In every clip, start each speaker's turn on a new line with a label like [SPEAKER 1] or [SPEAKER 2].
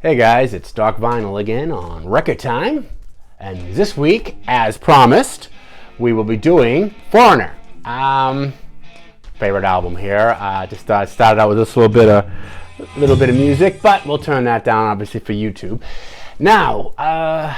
[SPEAKER 1] Hey guys, it's Doc Vinyl again on Record Time, and this week, as promised, we will be doing Foreigner. Favorite album here. Just started out with this little bit of music, but we'll turn that down obviously for YouTube. Now,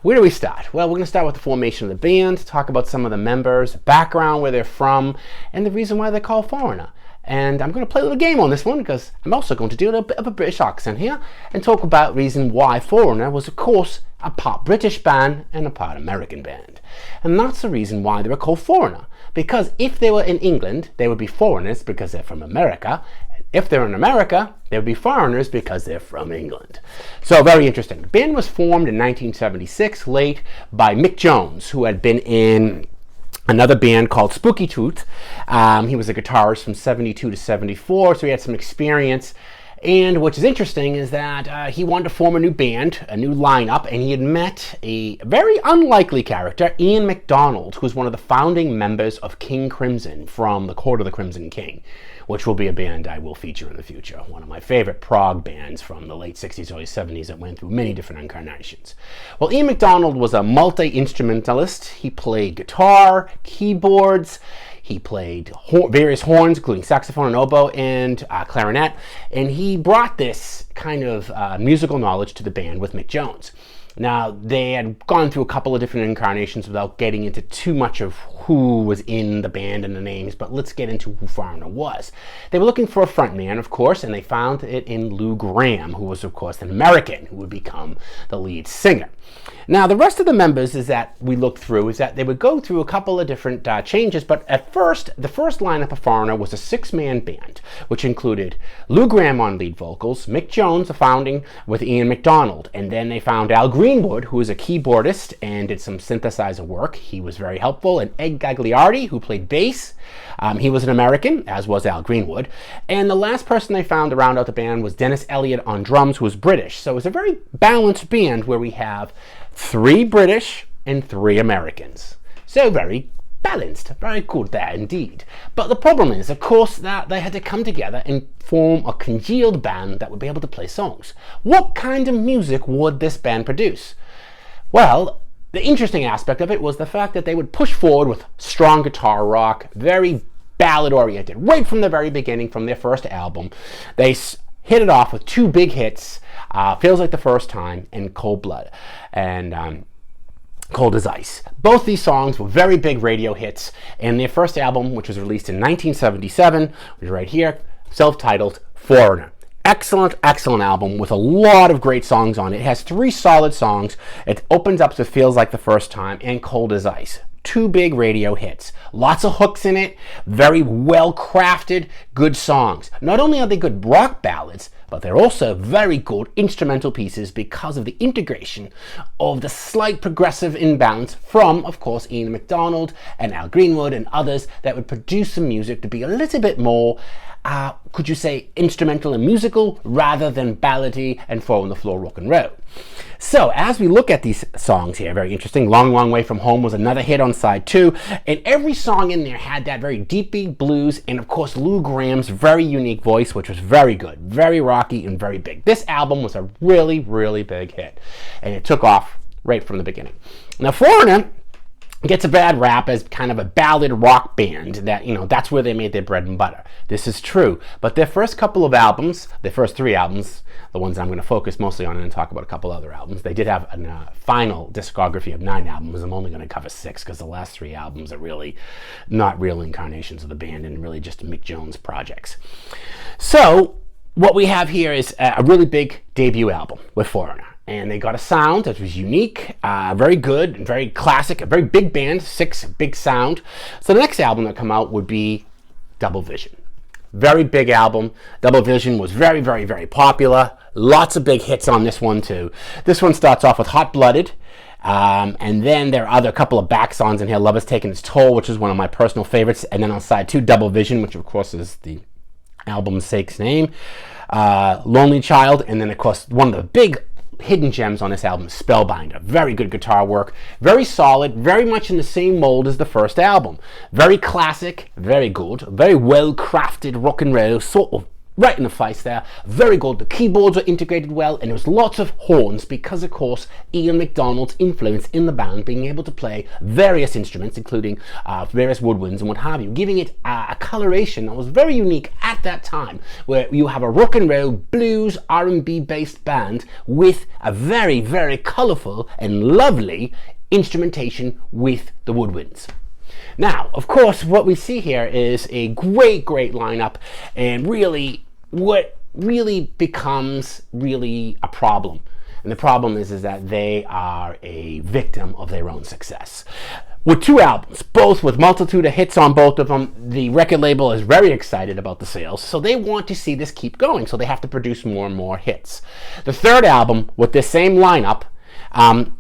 [SPEAKER 1] where do we start? Well, we're going to start with the formation of the band, talk about some of the members, background, where they're from, and the reason why they're called Foreigner. And I'm going to play a little game on this one because I'm also going to do a bit of a British accent here and talk about the reason why Foreigner was, of course, a part British band and a part American band. And that's the reason why they were called Foreigner. Because if they were in England, they would be foreigners because they're from America. If they're in America, they would be foreigners because they're from England. So very interesting. The band was formed in 1976, late by Mick Jones, who had been in another band called Spooky Tooth. He was a guitarist from 72 to 74, so he had some experience. And what is interesting is that he wanted to form a new band, a new lineup, and he had met a very unlikely character, Ian MacDonald, who's one of the founding members of King Crimson from the Court of the Crimson King, which will be a band I will feature in the future. One of my favorite prog bands from the late 60s, early 70s that went through many different incarnations. Well, Ian MacDonald was a multi-instrumentalist. He played guitar, keyboards, he played various horns, including saxophone and oboe and clarinet, and he brought this kind of musical knowledge to the band with Mick Jones. Now, they had gone through a couple of different incarnations without getting into too much of who was in the band and the names, but let's get into who Foreigner was. They were looking for a frontman, of course, and they found it in Lou Gramm, who was, of course, an American who would become the lead singer. Now, the rest of the members is that we looked through is that they would go through a couple of different changes, but at first, the first lineup of Foreigner was a six-man band, which included Lou Gramm on lead vocals, Mick Jones, the founding with Ian MacDonald, and then they found Al Greenwood, who was a keyboardist and did some synthesizer work. He was very helpful, and Ed Gagliardi, who played bass. He was an American, as was Al Greenwood. And the last person they found to round out the band was Dennis Elliott on drums, who was British. So it was a very balanced band where we have 3 British and 3 Americans. So very balanced, very good there indeed. But the problem is, of course, that they had to come together and form a congealed band that would be able to play songs. What kind of music would this band produce? Well, the interesting aspect of it was the fact that they would push forward with strong guitar rock, very ballad oriented, right from the very beginning, from their first album. They hit it off with 2 big hits, Feels Like the First Time and Cold Blood, and Cold as Ice. Both these songs were very big radio hits, and their first album, which was released in 1977, was right here, self-titled Foreigner. Excellent, excellent album with a lot of great songs on it. It has 3 solid songs. It opens up to Feels Like the First Time and Cold as Ice. 2 big radio hits. Lots of hooks in it. Very well crafted, good songs. Not only are they good rock ballads, but they're also very good instrumental pieces because of the integration of the slight progressive imbalance from, of course, Ian MacDonald and Al Greenwood and others that would produce some music to be a little bit more could you say instrumental and musical rather than ballady and fall on the floor rock and roll. So as we look at these songs here, very interesting. Long, Long Way From Home was another hit on side 2, and every song in there had that very deep beat blues and of course Lou Gramm's very unique voice, which was very good, very rocky and very big. This album was a really, really big hit, and it took off right from the beginning. Now, Foreigner gets a bad rap as kind of a ballad rock band that, that's where they made their bread and butter. This is true. But their first couple of albums, their first 3 albums, the ones I'm going to focus mostly on and talk about a couple other albums, they did have a final discography of 9 albums. I'm only going to cover 6 because the last 3 albums are really not real incarnations of the band and really just Mick Jones projects. So what we have here is a really big debut album with Foreigner. And they got a sound that was unique, very good, and very classic, a very big band, 6 big sound. So the next album that come out would be Double Vision. Very big album. Double Vision was very, very, very popular. Lots of big hits on this one too. This one starts off with Hot Blooded. And then there are a couple of back songs in here. Love Has Taken Its Toll, which is one of my personal favorites. And then on side 2, Double Vision, which of course is the album's sake's name. Lonely Child. And then of course one of the big hidden gems on this album, Spellbinder. Very good guitar work, very solid, very much in the same mold as the first album. Very classic, very good, very well crafted rock and roll, sort of right in the face there. Very good. The keyboards were integrated well, and there was lots of horns because, of course, Ian MacDonald's influence in the band, being able to play various instruments, including various woodwinds and what have you, giving it a coloration that was very unique at that time, where you have a rock and roll, blues, R&B based band with a very, very colourful and lovely instrumentation with the woodwinds. Now, of course, what we see here is a great lineup, and really what really becomes really a problem. And the problem is that they are a victim of their own success. With 2 albums, both with multitude of hits on both of them, the record label is very excited about the sales, so they want to see this keep going, so they have to produce more and more hits. The 3rd album with this same lineup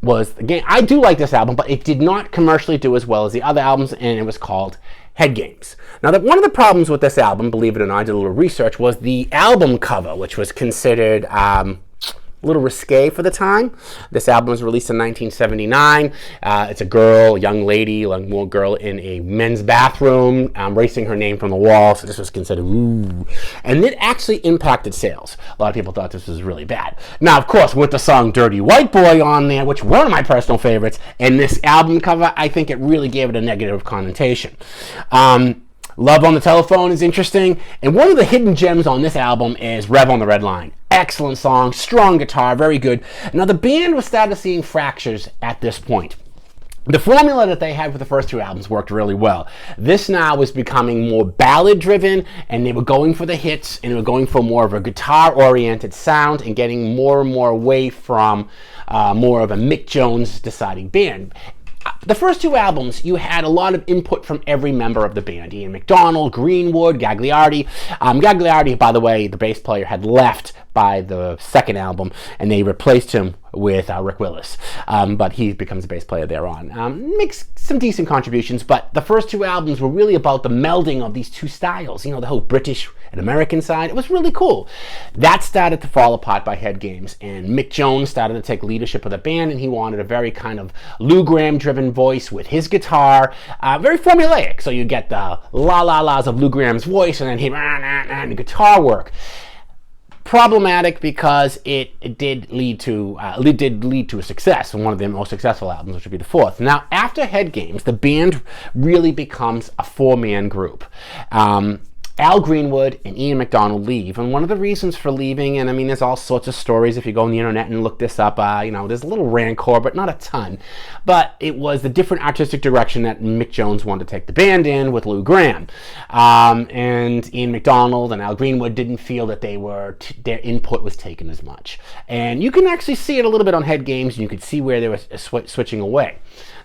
[SPEAKER 1] was, again, I do like this album, but it did not commercially do as well as the other albums, and it was called Head Games. Now, one of the problems with this album, believe it or not, I did a little research, was the album cover, which was considered a little risque for the time. This album was released in 1979. It's a girl, a young lady, young girl in a men's bathroom, erasing her name from the wall, so this was considered ooh. And it actually impacted sales. A lot of people thought this was really bad. Now, of course, with the song Dirty White Boy on there, which one of my personal favorites, and this album cover, I think it really gave it a negative connotation. Love on the Telephone is interesting, and one of the hidden gems on this album is Rev on the Red Line. Excellent song, strong guitar, very good. Now, the band was starting seeing fractures at this point. The formula that they had for the first 2 albums worked really well. This now was becoming more ballad-driven, and they were going for the hits, and they were going for more of a guitar-oriented sound and getting more and more away from more of a Mick Jones deciding band. The first 2 albums, you had a lot of input from every member of the band. Ian MacDonald, Greenwood, Gagliardi. Gagliardi, by the way, the bass player, had left by the 2nd album, and they replaced him with Rick Willis. But he becomes a bass player thereon. Makes some decent contributions, but the first 2 albums were really about the melding of these 2 styles. You know, the whole British and American side. It was really cool. That started to fall apart by Head Games, and Mick Jones started to take leadership of the band, and he wanted a very kind of Lou Gramm-driven voice with his guitar. Very formulaic, so you get the la-la-las of Lou Gramm's voice, and then he and the guitar work. Problematic because it did lead to a success, and one of their most successful albums, which would be the 4th. Now, after Head Games, the band really becomes a 4-man group. Al Greenwood and Ian MacDonald leave, and one of the reasons for leaving, and I mean, there's all sorts of stories if you go on the internet and look this up, there's a little rancor, but not a ton, but it was the different artistic direction that Mick Jones wanted to take the band in with Lou Gramm, and Ian MacDonald and Al Greenwood didn't feel that their input was taken as much, and you can actually see it a little bit on Head Games, and you could see where they were switching away.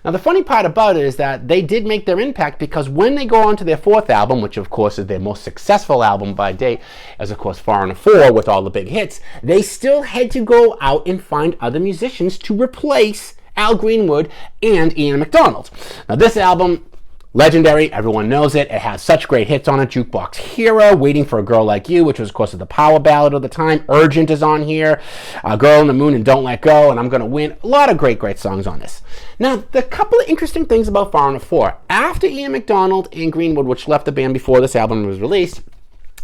[SPEAKER 1] Now, the funny part about it is that they did make their impact, because when they go on to their 4th album, which of course is their most successful album by date, as of course Foreigner 4 with all the big hits, they still had to go out and find other musicians to replace Al Greenwood and Ian MacDonald. Now, this album, legendary, everyone knows it. It has such great hits on it. Jukebox Hero, Waiting for a Girl Like You, which was, of course, the power ballad of the time. Urgent is on here. Girl on the Moon and Don't Let Go, and I'm Gonna Win. A lot of great songs on this. Now, the couple of interesting things about Foreigner 4. After Ian MacDonald and Greenwood, which left the band before this album was released,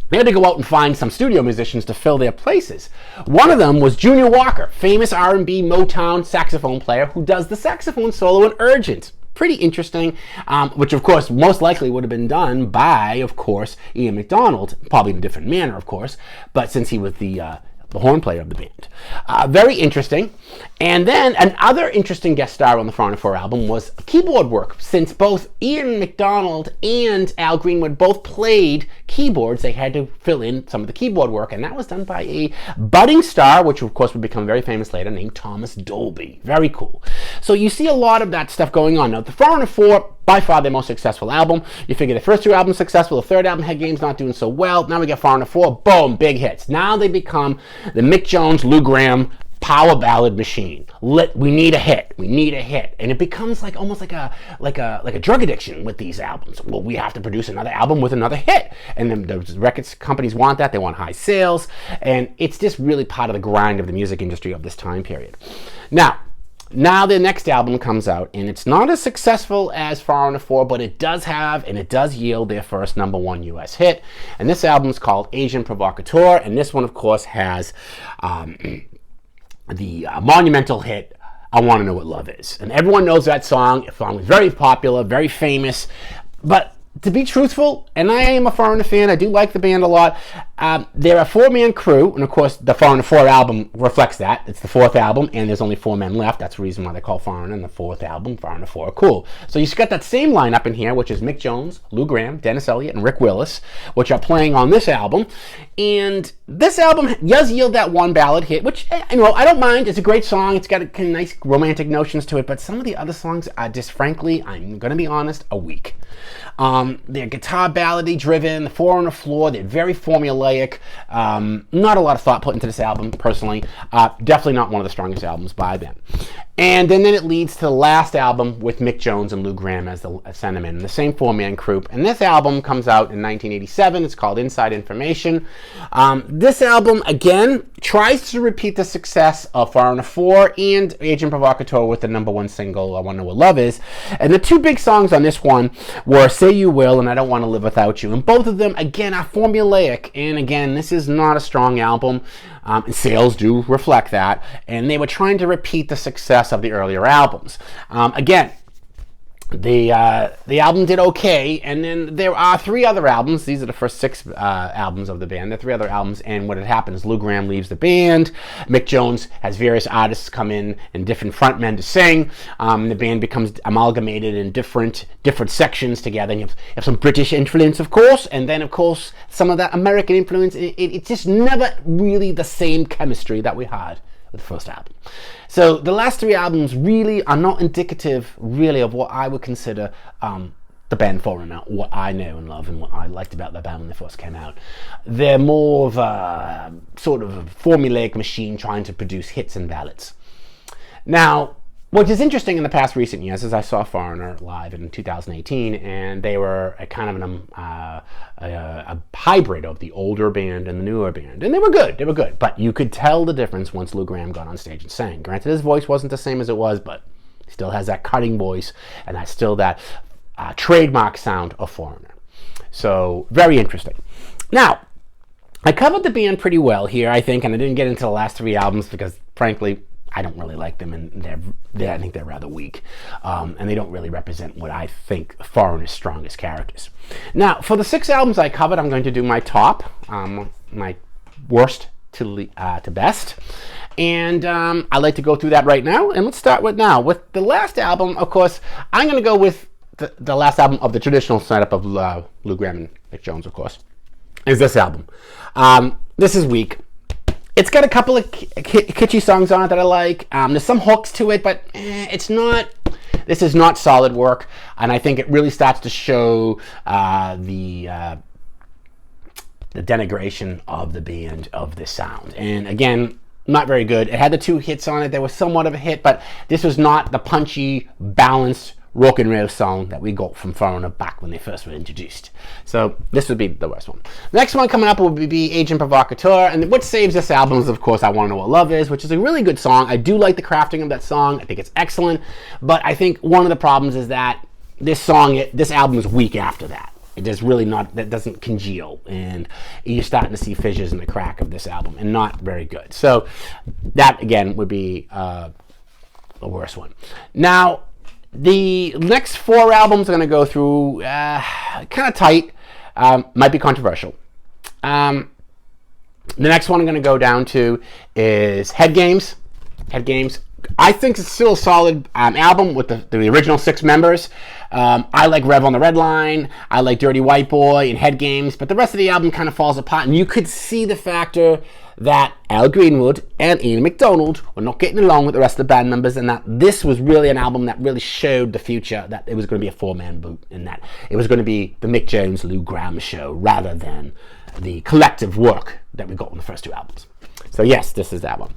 [SPEAKER 1] they had to go out and find some studio musicians to fill their places. One of them was Junior Walker, famous R&B Motown saxophone player who does the saxophone solo in Urgent. Pretty interesting, which of course most likely would have been done by, of course, Ian MacDonald, probably in a different manner, of course, but since he was the horn player of the band. Very interesting. And then another interesting guest star on the Foreigner 4 album was keyboard work. Since both Ian MacDonald and Al Greenwood both played keyboards, they had to fill in some of the keyboard work, and that was done by a budding star, which of course would become very famous later, named Thomas Dolby. Very cool. So you see a lot of that stuff going on. Now, the Foreigner 4, by far their most successful album. You figure the first 2 albums successful, the 3rd album, Head Games, not doing so well. Now we get Foreigner 4, boom, big hits. Now they become the Mick Jones, Lou Gramm power ballad machine. We need a hit. We need a hit, and it becomes almost like a drug addiction with these albums. Well, we have to produce another album with another hit, and then the records companies want that. They want high sales, and it's just really part of the grind of the music industry of this time period. Now, Now the next album comes out, and it's not as successful as Foreigner 4, but it does have, and it does yield their first #1 US hit. And this album is called Agent Provocateur, and this one, of course, has the monumental hit, I Want to Know What Love Is. And everyone knows that song. The song was very popular, very famous, but to be truthful, and I am a Foreigner fan, I do like the band a lot. They're a four-man crew, and of course, the Foreigner 4 album reflects that. It's the fourth album, and there's only 4 men left. That's the reason why they call Foreigner and the fourth album Foreigner 4. Cool. So you've got that same lineup in here, which is Mick Jones, Lou Gramm, Dennis Elliott, and Rick Willis, which are playing on this album. And this album does yield that one ballad hit, which, I don't mind. It's a great song. It's got kind of nice romantic notions to it, but some of the other songs are just, frankly, I'm going to be honest, a weak. They're guitar ballady driven, the 4 on the floor, they're very formulaic. Not a lot of thought put into this album, personally. Definitely not one of the strongest albums by them. And then it leads to the last album with Mick Jones and Lou Gramm as the sentiment, and the same 4-man group. And this album comes out in 1987. It's called Inside Information. This album, again, tries to repeat the success of Foreigner 4 and Agent Provocateur with the #1 single, I Want to Know What Love Is. And the 2 big songs on this one were Say You Will and I Don't Want to Live Without You. And both of them, again, are formulaic. And again, this is not a strong album. And sales do reflect that. And they were trying to repeat the success of the earlier albums. Again, the album did okay, and then there are 3 other albums. These are the first 6 albums of the band. There are 3 other albums, and what had happened is Lou Gramm leaves the band. Mick Jones has various artists come in and different frontmen to sing. The band becomes amalgamated in different sections together. And you have some British influence, of course, and then, of course, some of that American influence. It's just never really the same chemistry that we had with the first album. So the last 3 albums really are not indicative, really, of what I would consider the band Foreigner, what I know and love and what I liked about the band when they first came out. They're more of a sort of a formulaic machine trying to produce hits and ballads. Now, what is interesting in the past recent years is I saw Foreigner live in 2018, and they were a kind of a hybrid of the older band and the newer band. And they were good, but you could tell the difference once Lou Gramm got on stage and sang. Granted, his voice wasn't the same as it was, but he still has that cutting voice, and that's still that trademark sound of Foreigner. So, very interesting. Now, I covered the band pretty well here, I think, and I didn't get into the last 3 albums because, frankly, I don't really like them, and I think they're rather weak, and they don't really represent what I think Foreigner's strongest characters. Now, for the 6 albums I covered, I'm going to do my top, my worst to best, and I'd like to go through that right now. And let's start with the last album. Of course, I'm going to go with the last album of the traditional setup of Lou Gramm and Mick Jones, of course, is this album. This is weak. It's got a couple of kitschy songs on it that I like. There's some hooks to it, but this is not solid work. And I think it really starts to show the denigration of the band, of the sound. And again, not very good. It had the 2 hits on it. There was somewhat of a hit, but this was not the punchy, balanced rock and roll song that we got from Foreigner back when they first were introduced. So this would be the worst one. The next one coming up will be Agent Provocateur, and what saves this album is, of course, I Want to Know What Love Is, which is a really good song. I do like the crafting of that song. I think it's excellent, but I think one of the problems is that this album is weak after that. It does really not, that doesn't congeal, and you're starting to see fissures in the crack of this album, and not very good. So that, again, would be the worst one. Now, the next 4 albums I'm going to go through, kind of tight, might be controversial. The next one I'm going to go down to is Head Games. Head Games. I think it's still a solid album with the original 6 members. I like Rev on the Red Line. I like Dirty White Boy and Head Games, but the rest of the album kind of falls apart, and you could see the factor that Al Greenwood and Ian MacDonald were not getting along with the rest of the band members, and that this was really an album that really showed the future, that it was going to be a 4-man boot, and that it was going to be the Mick Jones, Lou Gramm show rather than the collective work that we got on the first 2 albums. So yes, this is that one.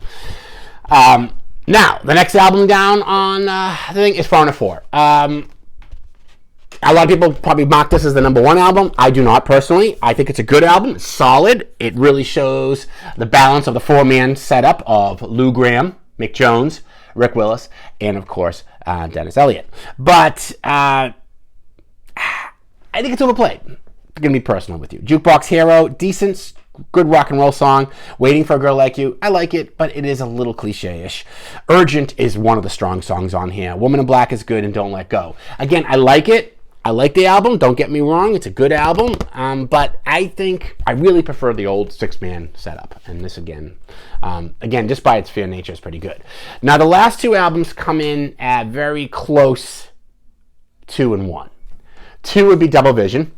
[SPEAKER 1] Now, the next album down on the thing is Foreigner 4. A lot of people probably mark this as the #1 album. I do not, personally. I think it's a good album. It's solid. It really shows the balance of the 4-man setup of Lou Gramm, Mick Jones, Rick Willis, and of course, Dennis Elliott. But I think it's overplayed. I'm going to be personal with you. Jukebox Hero, decent, good rock and roll song. Waiting for a Girl Like You, I like it, but it is a little cliche-ish. Urgent is one of the strong songs on here. Woman in Black is good, and Don't Let Go. Again, I like it. I like the album, don't get me wrong, it's a good album, but I think I really prefer the old six-man setup, and this again, just by its fair nature is pretty good. Now the last two albums come in at very close 2 and 1. 2 would be Double Vision,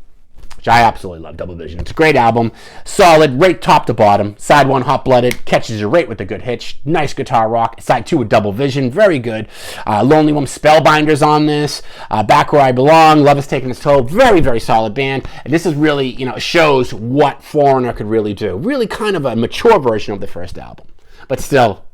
[SPEAKER 1] which I absolutely love. Double Vision, it's a great album, solid, right top to bottom. Side 1, Hot Blooded, catches you right with a good hitch, nice guitar rock. Side 2 with Double Vision, very good. Lonely Woman, Spellbinders on this. Back Where I Belong, Love Is Taking Its Toll, very, very solid band. And this is really, shows what Foreigner could really do. Really kind of a mature version of the first album. But still,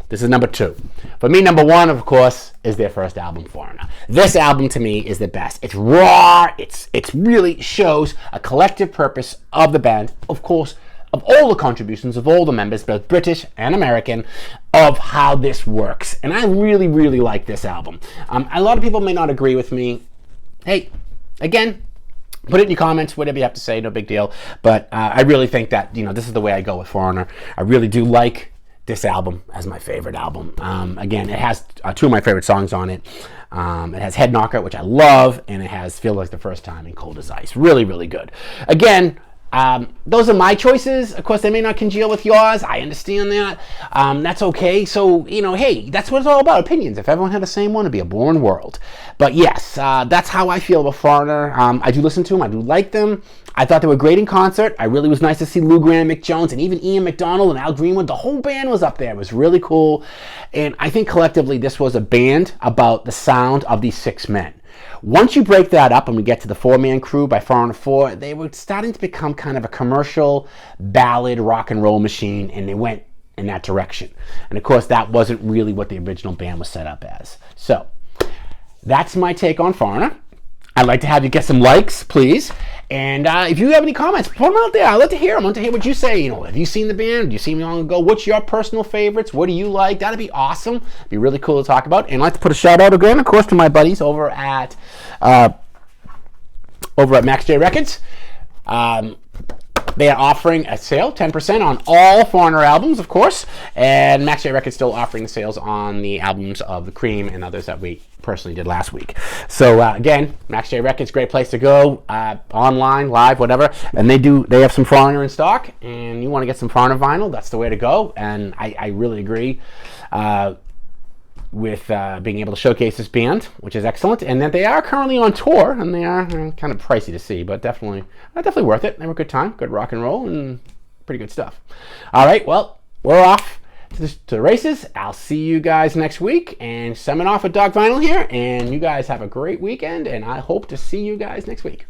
[SPEAKER 1] this is number 2. For me, number 1, of course, is their first album, Foreigner. This album, to me, is the best. It's raw. It really shows a collective purpose of the band, of course, of all the contributions of all the members, both British and American, of how this works. And I really, really like this album. A lot of people may not agree with me. Hey, again, put it in your comments, whatever you have to say, no big deal. But I really think that, this is the way I go with Foreigner. I really do like this album as my favorite album. Again, it has 2 of my favorite songs on it. It has Head Knocker, which I love, and it has Feel Like the First Time and Cold as Ice. Really, really good. Again, those are my choices. Of course, they may not congeal with yours. I understand that. That's okay. So, hey, that's what it's all about, opinions. If everyone had the same one, it'd be a boring world. But yes, that's how I feel about Foreigner. I do listen to them. I do like them. I thought they were great in concert. I really was nice to see Lou Gramm, Mick Jones, and even Ian McDonald and Al Greenwood. The whole band was up there. It was really cool. And I think collectively this was a band about the sound of these 6 men. Once you break that up and we get to the 4-man crew by Foreigner 4, they were starting to become kind of a commercial ballad rock and roll machine, and they went in that direction. And of course, that wasn't really what the original band was set up as. So, that's my take on Foreigner. I'd like to have you get some likes, please. And if you have any comments, put them out there. I'd love to hear them. I'd love to hear what you say. Have you seen the band? Did you see me long ago? What's your personal favorites? What do you like? That'd be awesome. It'd be really cool to talk about. And I'd like to put a shout out again, of course, to my buddies over at Max J Records. They are offering a sale, 10% on all Foreigner albums, of course. And Max J Records still offering sales on the albums of The Cream and others that we personally did last week. So again, Max J Records, great place to go, online, live, whatever. And they have some Foreigner in stock, and you want to get some Foreigner vinyl, that's the way to go. And I really agree with being able to showcase this band, which is excellent, and that they are currently on tour, and they are kind of pricey to see, but definitely worth it. They were a good time, good rock and roll, and pretty good stuff. All right, well, we're off to the races. I'll see you guys next week, and summon off with Dog Vinyl here, and you guys have a great weekend, and I hope to see you guys next week.